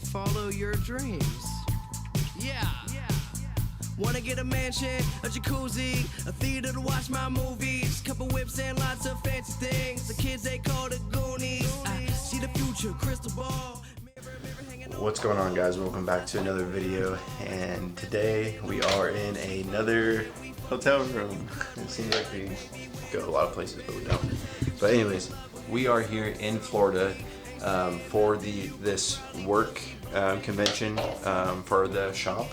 Follow your dreams. Yeah. Wanna get a mansion, a jacuzzi, a theater to watch my movies, couple whips and lots of fancy things. The kids they call the Goonies. I see the future, crystal ball. What's going on, guys? Welcome back to another video, and today we are in another hotel room. It seems like we go a lot of places, but we don't. But anyways, we are here in Florida for this work convention for the shop.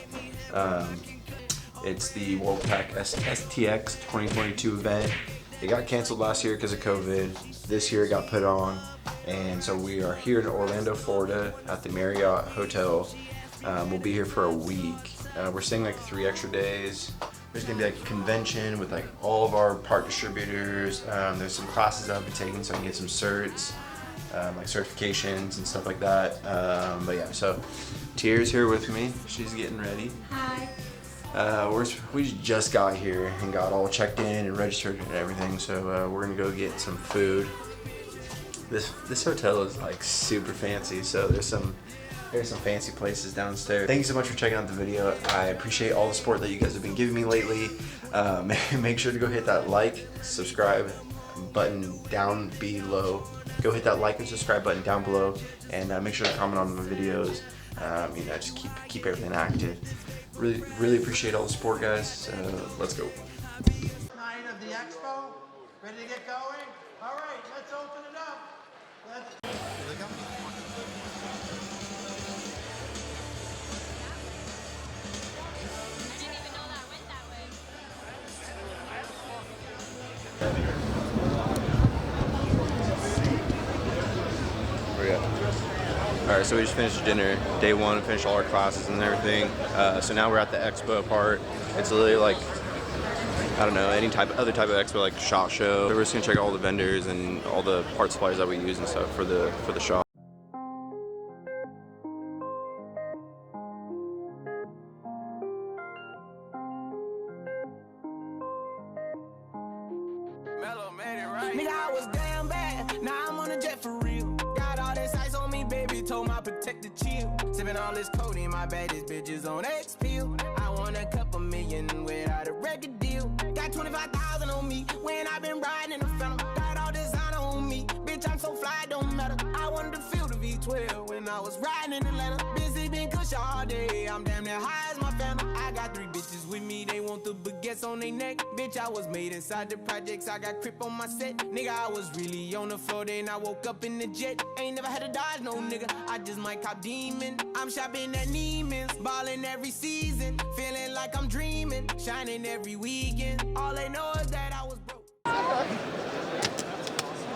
It's the Worldpac STX 2022 event. It got canceled last year because of COVID. This year it got put on, and so we are here in Orlando, Florida at the Marriott Hotel. We'll be here for a week. We're staying like 3 extra days. There's gonna be like a convention with like all of our part distributors. There's some classes I'll be taking so I can get some certs, like certifications and stuff like that. But yeah, so Tier's here with me. She's getting ready. Hi. We just got here and got all checked in and registered and everything, so we're gonna go get some food. This hotel is like super fancy, so there's some fancy places downstairs. Thank you so much for checking out the video. I appreciate all the support that you guys have been giving me lately. Make sure to go hit that like, subscribe button down below. Go hit that like and subscribe button down below, and make sure to comment on my videos. You know, just keep everything active. Really appreciate all the support, guys. So let's go. Night of the expo. Ready to get going? All right, let's open it up. Alright, so we just finished dinner, day one, finished all our classes and everything. So now we're at the expo part. It's literally like, I don't know, other type of expo, like SHOT Show. So we're just gonna check out all the vendors and all the part supplies that we use and stuff for the shop. Nigga, I was damn bad. Now I'm on a jet for real. Got all this ice on me, baby. Told my protector chill. Sipping all this codeine, my baddest bitches on X pill. I want a couple million without a record deal. Got 25,000 on me when I been riding in the Phantom. Got all designer on me, bitch. I'm so fly, don't matter. I wanted to feel the V12 when I was riding in Atlanta. Busy been cush all day. I'm damn near high as my phantom. I got 3 bitches with me. They want the baguettes on their neck. Bitch, I was made inside the projects. I got crip on my set. Nigga, I was really on the floor. Then I woke up in the jet. Ain't never had to dodge no nigga. I just might cop demon. I'm shopping at Neiman's. Ballin' every season. Feeling like I'm dreaming. Shining every weekend. All they know is that I was broke.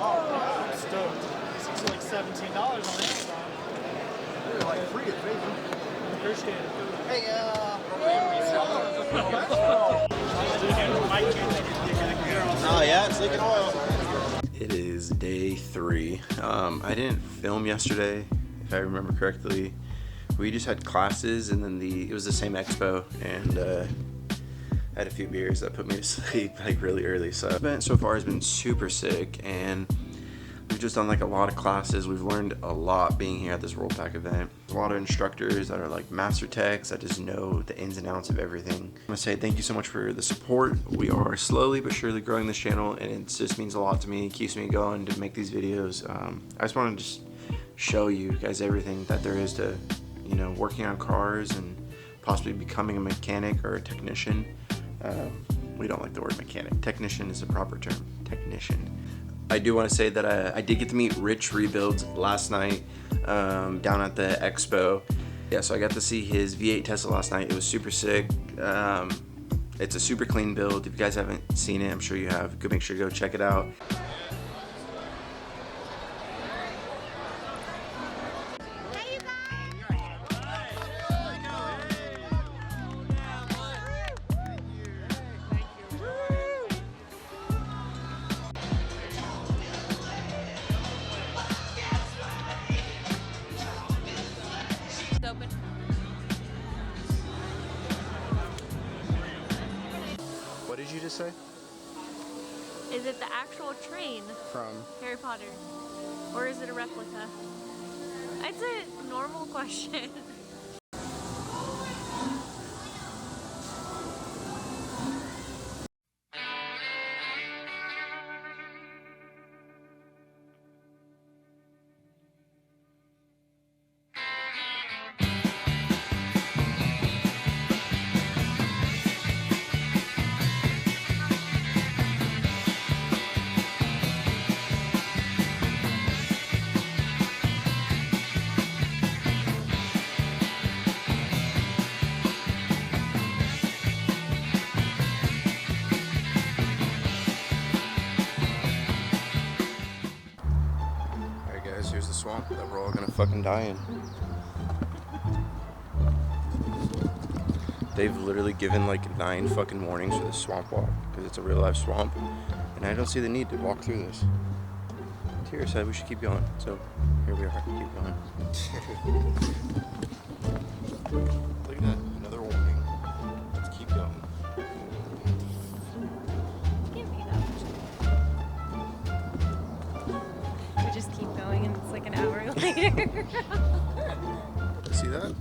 Oh, I'm stoked. This is like $17 on Amazon. They're like free at Facebook. Appreciate it. Hey, Oh yeah, it's leaking oil. It is day 3. I didn't film yesterday, if I remember correctly. We just had classes, and then it was the same expo, and I had a few beers that put me to sleep like really early. So the event so far has been super sick, and we've just done like a lot of classes. We've learned a lot being here at this Worldpac event. A lot of instructors that are like master techs that just know the ins and outs of everything. I want to say thank you so much for the support. We are slowly but surely growing this channel, and it just means a lot to me. It keeps me going to make these videos. I just want to just show you guys everything that there is to, you know, working on cars and possibly becoming a mechanic or a technician. We don't like the word mechanic. Technician is a proper term. Technician. I do want to say that I did get to meet Rich Rebuilds last night down at the expo. Yeah, so I got to see his V8 Tesla last night. It was super sick. It's a super clean build. If you guys haven't seen it, I'm sure you have. Go make sure to go check it out. Open. What did you just say? Is it the actual train? From? Harry Potter. Or is it a replica? It's a normal question. Alright guys, here's the swamp that we're all gonna fucking die in. They've literally given like 9 fucking warnings for this swamp walk because it's a real life swamp, and I don't see the need to walk through this. Tira said we should keep going, so here we are, keep going. Look at that, another warning. Let's keep going. Give me that. We just keep going and it's like an hour later. See that?